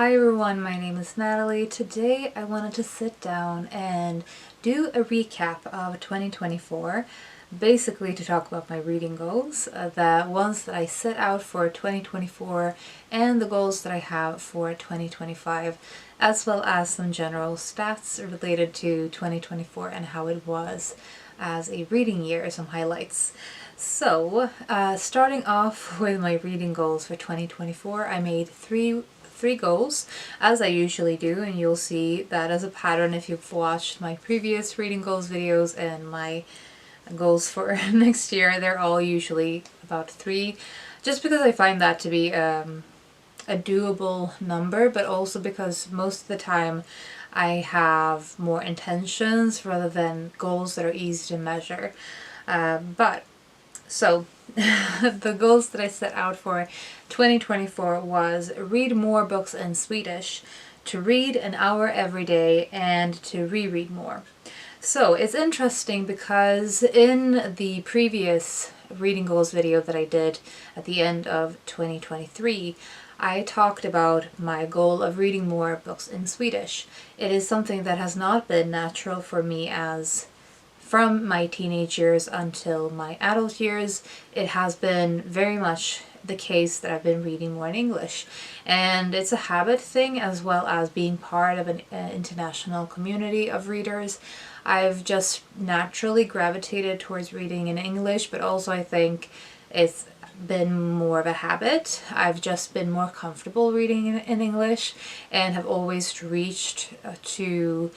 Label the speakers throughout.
Speaker 1: Hi everyone, my name is Natalie. Today I wanted to sit down and do a recap of 2024, basically to talk about my reading goals, the ones that I set out for 2024 and the goals that I have for 2025, as well as some general stats related to 2024 and how it was as a reading year, some highlights. So, starting off with my reading goals for 2024, I made three goals, as I usually do, and you'll see that as a pattern if you've watched my previous reading goals videos and my goals for next year. They're all usually about three, just because I find that to be a doable number, but also because most of the time I have more intentions rather than goals that are easy to measure. So the goals that I set out for 2024 was read more books in Swedish, to read an hour every day, and to reread more. So it's interesting because in the previous reading goals video that I did at the end of 2023, I talked about my goal of reading more books in Swedish. It is something that has not been natural for me as from my teenage years until my adult years. It has been very much the case that I've been reading more in English. And it's a habit thing as well as being part of an international community of readers. I've just naturally gravitated towards reading in English, but also I think it's been more of a habit. I've just been more comfortable reading in English and have always reached to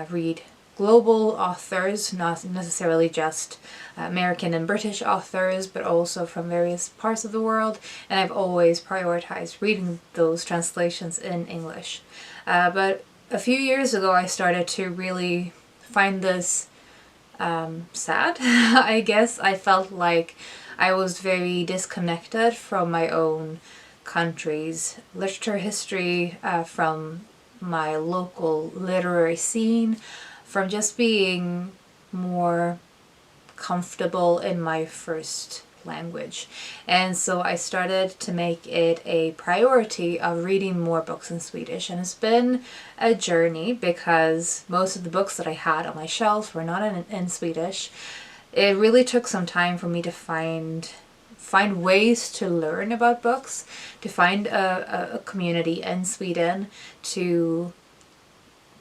Speaker 1: read global authors, not necessarily just American and British authors, but also from various parts of the world, and I've always prioritized reading those translations in English. But a few years ago I started to really find this sad. I guess I felt like I was very disconnected from my own country's literature history, from my local literary scene, from just being more comfortable in my first language. And so I started to make it a priority of reading more books in Swedish. And it's been a journey because most of the books that I had on my shelf were not in Swedish. It really took some time for me to find ways to learn about books, to find a community in Sweden, to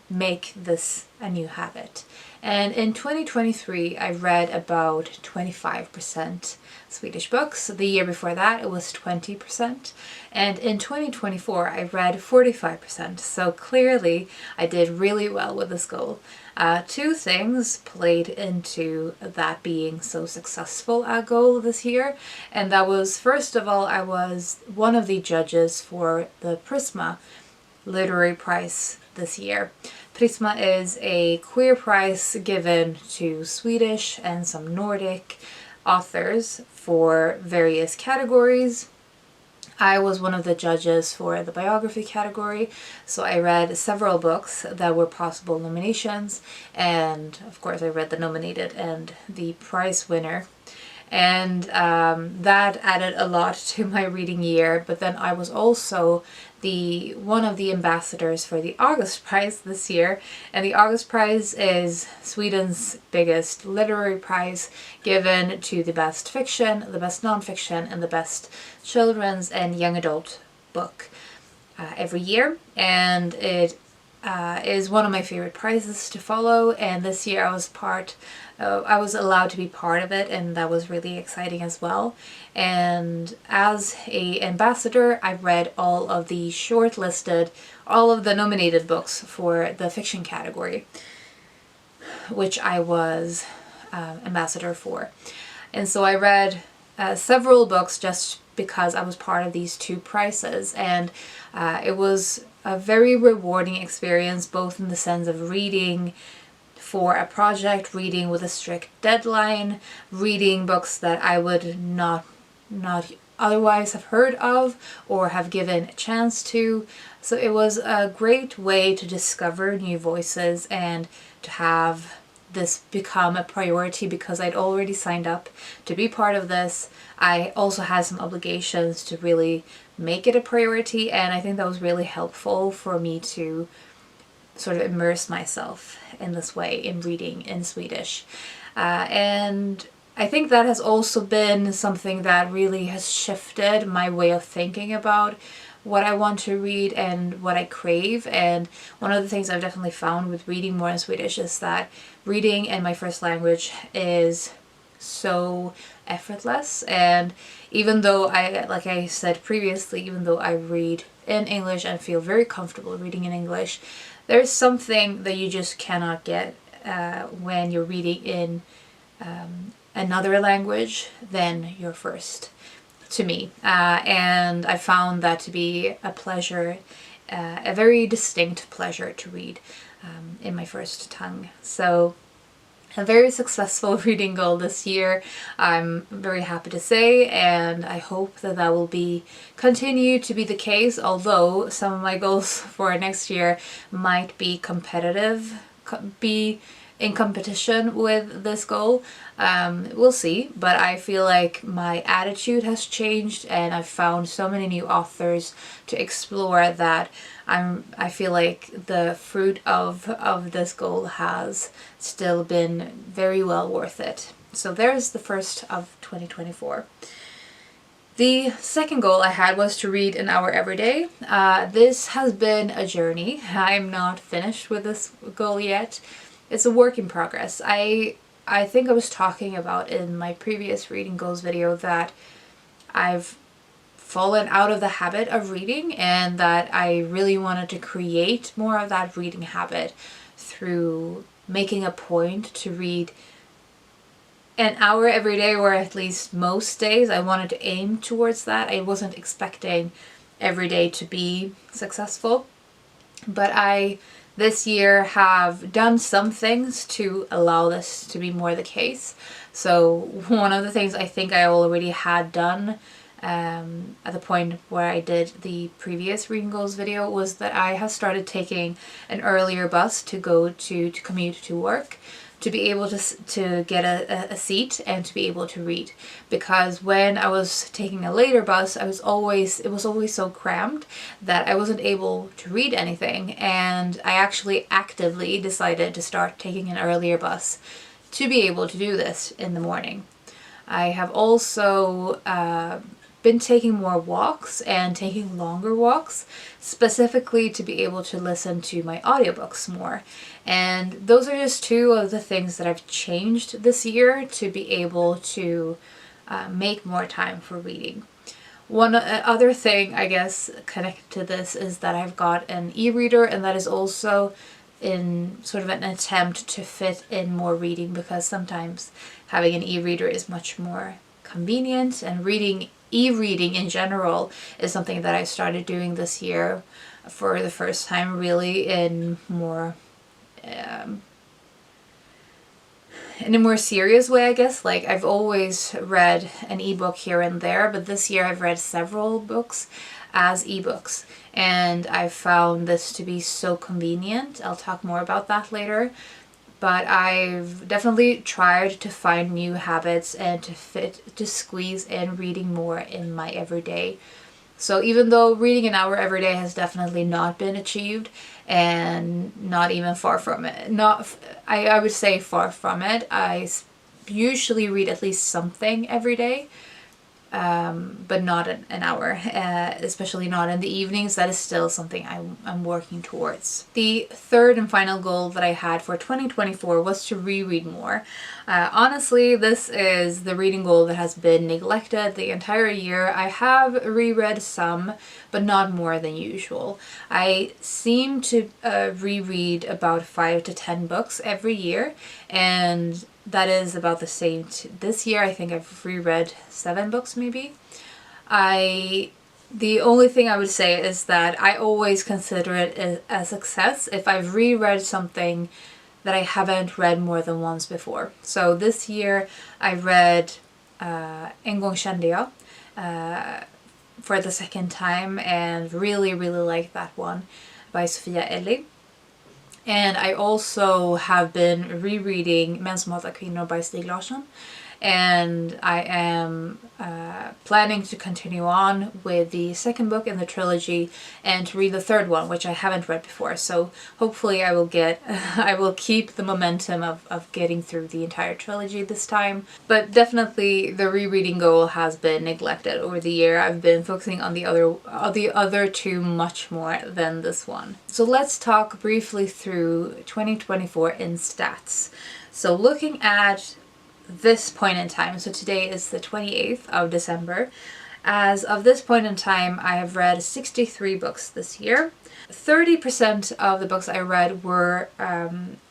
Speaker 1: make this a new habit. And in 2023 I read about 25% Swedish books. The year before that it was 20%, and in 2024 I read 45%. So clearly I did really well with this goal. Two things played into that being so successful a goal this year, and that was, first of all, I was one of the judges for the Prisma Literary Prize this year. Prisma is a queer prize given to Swedish and some Nordic authors for various categories. I was one of the judges for the biography category, so I read several books that were possible nominations, and of course I read the nominated and the prize winner. And that added a lot to my reading year. But then I was also one of the ambassadors for the August Prize this year, and the August Prize is Sweden's biggest literary prize, given to the best fiction, the best nonfiction, and the best children's and young adult book every year. And it is one of my favorite prizes to follow, and this year I was allowed to be part of it, and that was really exciting as well. And as a ambassador, I read all of the nominated books for the fiction category, which I was ambassador for. And so I read several books just because I was part of these two prizes, and it was a very rewarding experience, both in the sense of reading for a project, reading with a strict deadline, reading books that I would not otherwise have heard of or have given a chance to. So it was a great way to discover new voices and to have this become a priority because I'd already signed up to be part of this. I also had some obligations to really make it a priority, and I think that was really helpful for me to sort of immerse myself in this way in reading in Swedish. And I think that has also been something that really has shifted my way of thinking about what I want to read and what I crave. And one of the things I've definitely found with reading more in Swedish is that reading in my first language is so effortless. And even though like I said previously, even though I read in English and feel very comfortable reading in English, there's something that you just cannot get when you're reading in another language than your first, to me. And I found that to be a pleasure, a very distinct pleasure to read in my first tongue. So a very successful reading goal this year, I'm very happy to say, and I hope that that will continue to be the case, although some of my goals for next year might be be in competition with this goal. We'll see, but I feel like my attitude has changed, and I've found so many new authors to explore that I feel like the fruit of this goal has still been very well worth it. So there's the first of 2024. The second goal I had was to read an hour every day. This has been a journey. I'm not finished with this goal yet. It's a work in progress. I think I was talking about in my previous reading goals video that I've fallen out of the habit of reading, and that I really wanted to create more of that reading habit through making a point to read an hour every day, or at least most days. I wanted to aim towards that. I wasn't expecting every day to be successful, but I this year have done some things to allow this to be more the case. So one of the things I think I already had done at the point where I did the previous reading goals video was that I have started taking an earlier bus to go to commute to work, to be able to get a seat and to be able to read. Because when I was taking a later bus, it was always so crammed that I wasn't able to read anything, and I actually actively decided to start taking an earlier bus to be able to do this in the morning. I have also been taking more walks and taking longer walks, specifically to be able to listen to my audiobooks more. And those are just two of the things that I've changed this year to be able to make more time for reading. One other thing, I guess, connected to this is that I've got an e-reader, and that is also in sort of an attempt to fit in more reading, because sometimes having an e-reader is much more convenient, and e-reading in general is something that I started doing this year for the first time, really in a more serious way, I guess. Like, I've always read an ebook here and there, but this year I've read several books as ebooks, and I've found this to be so convenient. I'll talk more about that later. But I've definitely tried to find new habits and to squeeze in reading more in my everyday. So even though reading an hour every day has definitely not been achieved, and not even far from it, I would say far from it. I usually read at least something every day. But not an hour, especially not in the evenings. That is still something I'm working towards. The third and final goal that I had for 2024 was to reread more. Honestly, this is the reading goal that has been neglected the entire year. I have reread some, but not more than usual. I seem to reread about 5 to 10 books every year, and that is about the same this year. I think I've reread 7 books maybe. The only thing I would say is that I always consider it a success if I've reread something that I haven't read more than once before. So this year I read En gång kände jag for the second time, and really liked that one by Sofia Elli. And I also have been rereading Män som hatar kvinnor by Stieg Larsson. and I am planning to continue on with the second book in the trilogy and to read the third one, which I haven't read before. So hopefully I will get, I will keep the momentum of getting through the entire trilogy this time. But definitely the rereading goal has been neglected over the year. I've been focusing on the other two much more than this one. So let's talk briefly through 2024 in stats. So looking at this point in time, so today is the 28th of December. As of this point in time, I have read 63 books this year. 30% of the books I read were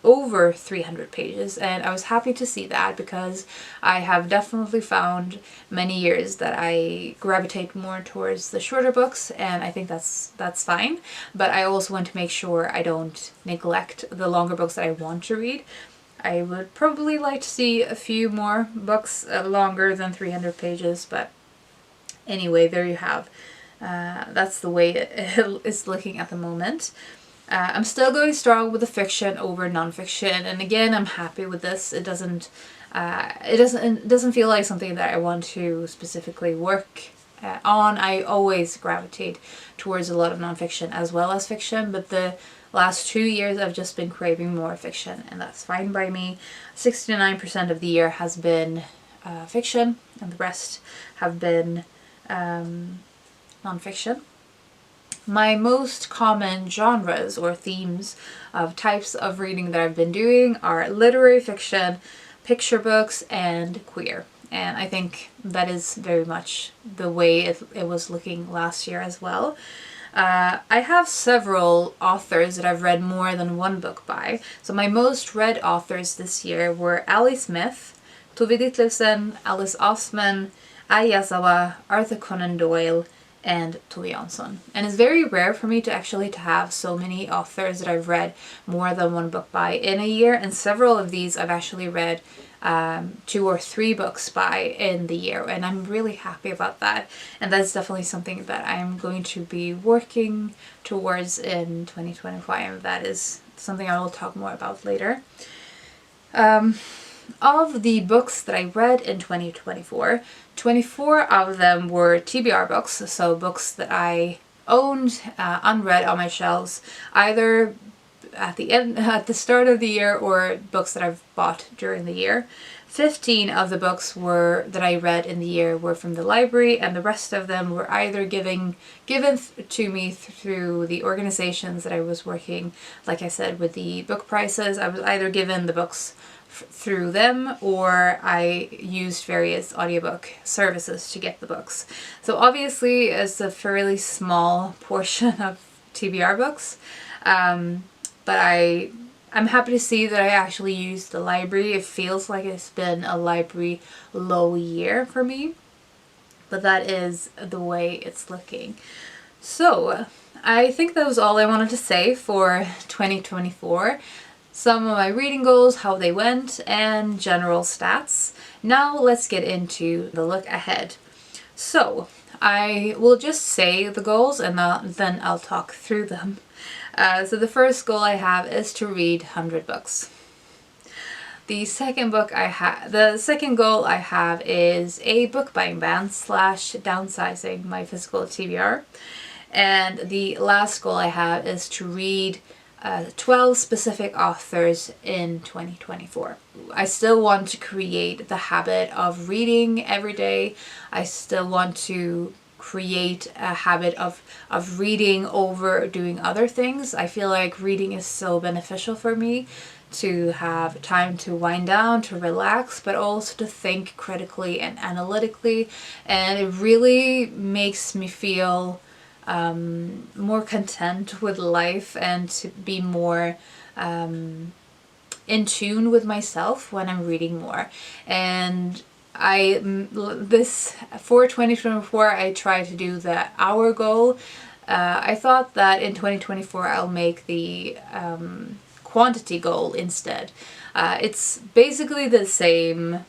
Speaker 1: over 300 pages, and I was happy to see that because I have definitely found many years that I gravitate more towards the shorter books, and I think that's fine. But I also want to make sure I don't neglect the longer books that I want to read. I would probably like to see a few more books longer than 300 pages, but anyway, there you have. That's the way it is looking at the moment. I'm still going strong with the fiction over nonfiction, and again, I'm happy with this. It doesn't feel like something that I want to specifically work on. I always gravitate towards a lot of nonfiction as well as fiction, but the last 2 years I've just been craving more fiction, and that's fine by me. 69% of the year has been fiction, and the rest have been nonfiction. My most common genres or themes of types of reading that I've been doing are literary fiction, picture books, and queer. And I think that is very much the way it was looking last year as well. I have several authors that I've read more than one book by. So my most read authors this year were Ali Smith, Tove Ditlevsen, Alice Oseman, Ai Yazawa, Arthur Conan Doyle, and Tove Jansson. And it's very rare for me to actually have so many authors that I've read more than one book by in a year, and several of these I've actually read 2 or 3 books by in the year, and I'm really happy about that. And that's definitely something that I'm going to be working towards in 2025, and that is something I will talk more about later. Of the books that I read in 2024, 24 of them were TBR books, so books that I owned unread on my shelves, either at the start of the year or books that I've bought during the year. 15 of the books that I read in the year were from the library, and the rest of them were either given to me through the organizations that I was working, like I said, with the book prices. I was either given the books through them, or I used various audiobook services to get the books. So obviously it's a fairly small portion of TBR books, but I'm happy to see that I actually used the library. It feels like it's been a library low year for me, but that is the way it's looking. So I think that was all I wanted to say for 2024. Some of my reading goals, how they went, and general stats. Now let's get into the look ahead. So I will just say the goals and then I'll talk through them. So the first goal I have is to read 100 books. The second goal I have is a book buying ban / downsizing my physical TBR. And the last goal I have is to read 12 specific authors in 2024. I still want to create the habit of reading every day. I still want to create a habit of reading over doing other things. I feel like reading is so beneficial for me to have time to wind down, to relax, but also to think critically and analytically. And it really makes me feel more content with life and to be more in tune with myself when I'm reading more. And for 2024 I try to do the hour goal. I thought that in 2024 I'll make the quantity goal instead. It's basically the same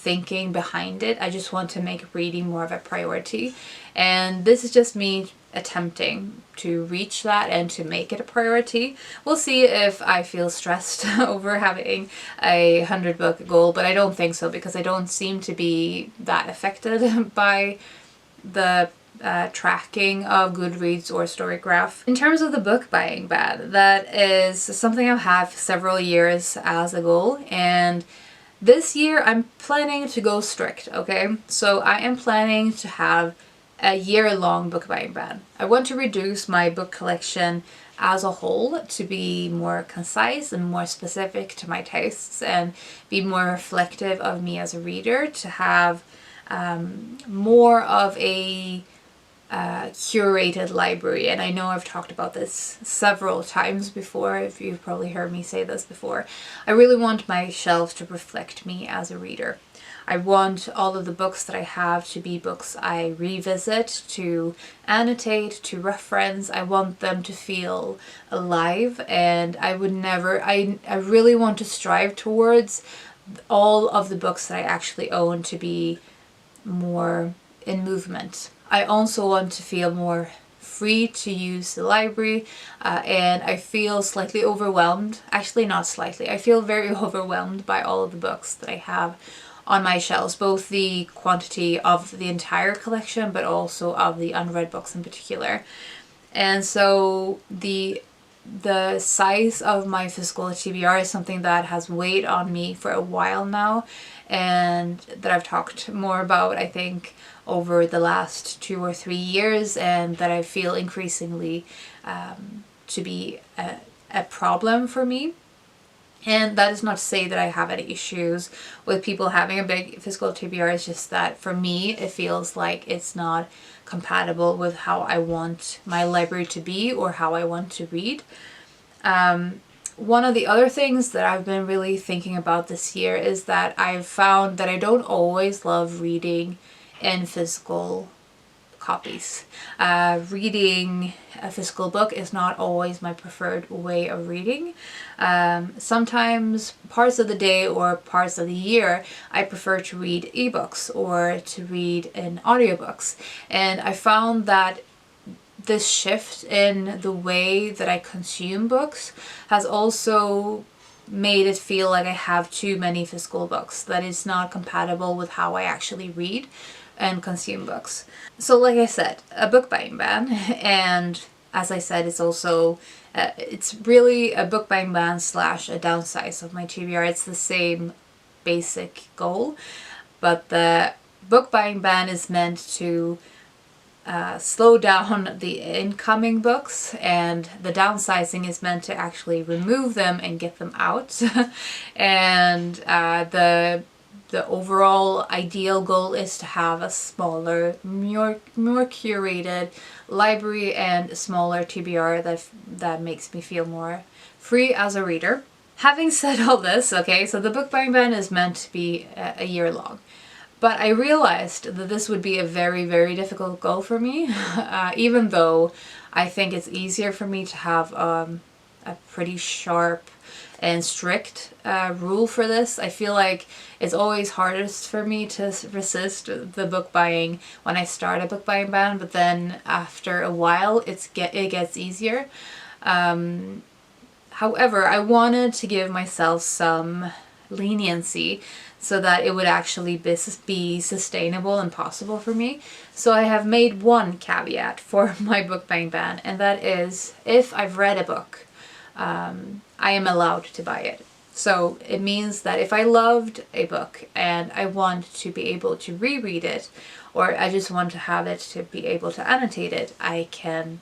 Speaker 1: thinking behind it. I just want to make reading more of a priority. And this is just me attempting to reach that and to make it a priority. We'll see if I feel stressed over having a 100-book goal, but I don't think so, because I don't seem to be that affected by the tracking of Goodreads or Storygraph. In terms of the book buying ban, that is something I've had for several years as a goal, and this year I'm planning to go strict, okay? So I am planning to have a year-long book buying ban. I want to reduce my book collection as a whole to be more concise and more specific to my tastes and be more reflective of me as a reader, to have more of a curated library. And I know I've talked about this several times before, if you've probably heard me say this before. I really want my shelves to reflect me as a reader. I want all of the books that I have to be books I revisit, to annotate, to reference. I want them to feel alive, and I really want to strive towards all of the books that I actually own to be more in movement. I also want to feel more free to use the library, and I feel slightly overwhelmed. Actually, not slightly. I feel very overwhelmed by all of the books that I have on my shelves, both the quantity of the entire collection, but also of the unread books in particular. And so the size of my physical TBR is something that has weighed on me for a while now, and that I've talked more about, I think, over the last 2 or 3 years, and that I feel increasingly to be a problem for me. And that is not to say that I have any issues with people having a big physical TBR. It's just that for me, it feels like it's not compatible with how I want my library to be or how I want to read. One of the other things that I've been really thinking about this year is that I've found that I don't always love reading in physical copies. Reading a physical book is not always my preferred way of reading. Sometimes parts of the day or parts of the year I prefer to read ebooks or to read in audiobooks, and I found that this shift in the way that I consume books has also made it feel like I have too many physical books, that is not compatible with how I actually read and consume books. So like I said, a book buying ban, and as I said, it's also it's really a book buying ban slash a downsize of my TBR. It's the same basic goal, but the book buying ban is meant to slow down the incoming books, and the downsizing is meant to actually remove them and get them out. And the overall ideal goal is to have a smaller, more curated library and a smaller TBR that makes me feel more free as a reader. Having said all this, okay, so the book buying ban is meant to be a year long. But I realized that this would be a very, very difficult goal for me, even though I think it's easier for me to have a pretty sharp and strict rule for this. I feel like it's always hardest for me to resist the book buying when I start a book buying ban, but then after a while it gets easier. However, I wanted to give myself some leniency so that it would actually be sustainable and possible for me. So I have made one caveat for my book buying ban, and that is if I've read a book, I am allowed to buy it. So it means that if I loved a book and I want to be able to reread it, or I just want to have it to be able to annotate it, I'm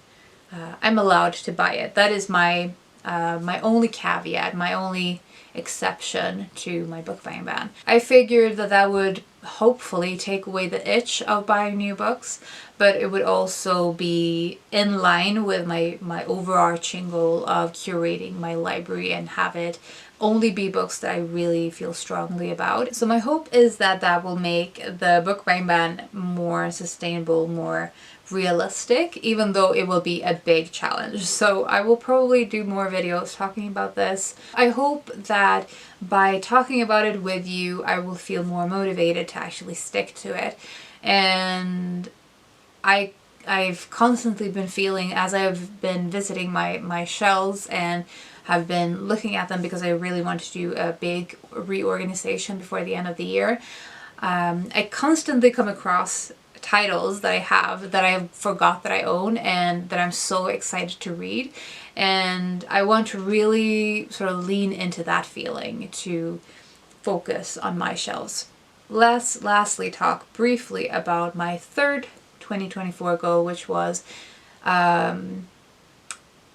Speaker 1: allowed to buy it. That is my only caveat, my only exception to my book buying ban. I figured that would hopefully take away the itch of buying new books, but it would also be in line with my overarching goal of curating my library and have it only be books that I really feel strongly about. So my hope is that will make the book buying ban more sustainable, more realistic, even though it will be a big challenge. So I will probably do more videos talking about this. I hope that by talking about it with you, I will feel more motivated to actually stick to it. And I've constantly been feeling, as I've been visiting my shelves and have been looking at them because I really want to do a big reorganization before the end of the year, I constantly come across titles that I forgot that I own and that I'm so excited to read. And I want to really sort of lean into that feeling to focus on my shelves. Let's lastly talk briefly about my third 2024 goal, which was I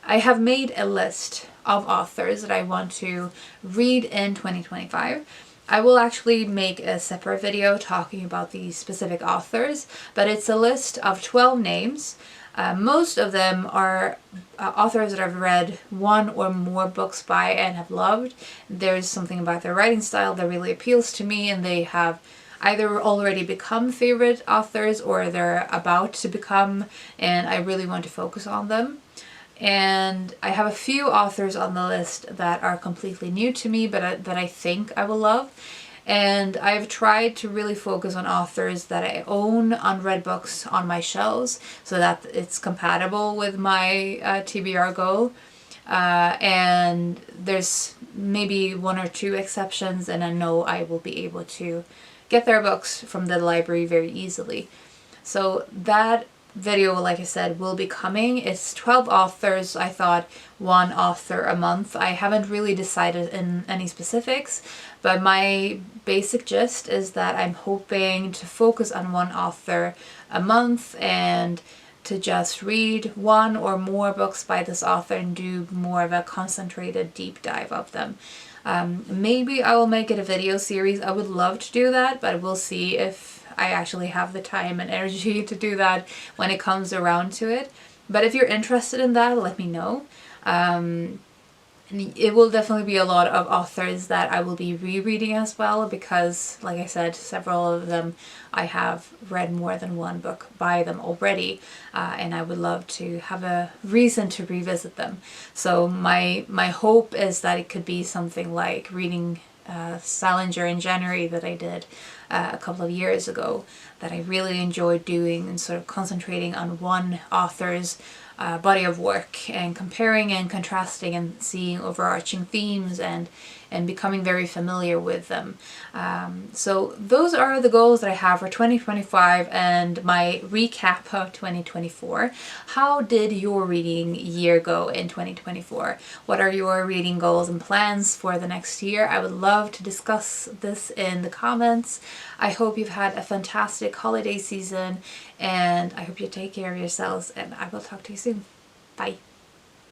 Speaker 1: have made a list of authors that I want to read in 2025. I will actually make a separate video talking about these specific authors, but it's a list of 12 names. Most of them are authors that I've read one or more books by and have loved. There's something about their writing style that really appeals to me, and they have either already become favorite authors or they're about to become, and I really want to focus on them. And I have a few authors on the list that are completely new to me, but that I think I will love. And I've tried to really focus on authors that I own unread books on my shelves so that it's compatible with my TBR goal. And there's maybe one or two exceptions, and I know I will be able to get their books from the library very easily. So that video, like I said, will be coming. It's 12 authors. I thought one author a month. I haven't really decided in any specifics, but my basic gist is that I'm hoping to focus on one author a month and to just read one or more books by this author and do more of a concentrated deep dive of them. Maybe I will make it a video series. I would love to do that, but we'll see if I actually have the time and energy to do that when it comes around to it. But if you're interested in that, let me know. It will definitely be a lot of authors that I will be rereading as well, because, like I said, several of them I have read more than one book by them already, and I would love to have a reason to revisit them. So my hope is that it could be something like reading Salinger in January that I did a couple of years ago, that I really enjoyed doing, and sort of concentrating on one author's body of work and comparing and contrasting and seeing overarching themes and becoming very familiar with them. So those are the goals that I have for 2025 and my recap of 2024. How did your reading year go in 2024? What are your reading goals and plans for the next year? I would love to discuss this in the comments. I hope you've had a fantastic holiday season, and I hope you take care of yourselves, and I will talk to you soon. Bye.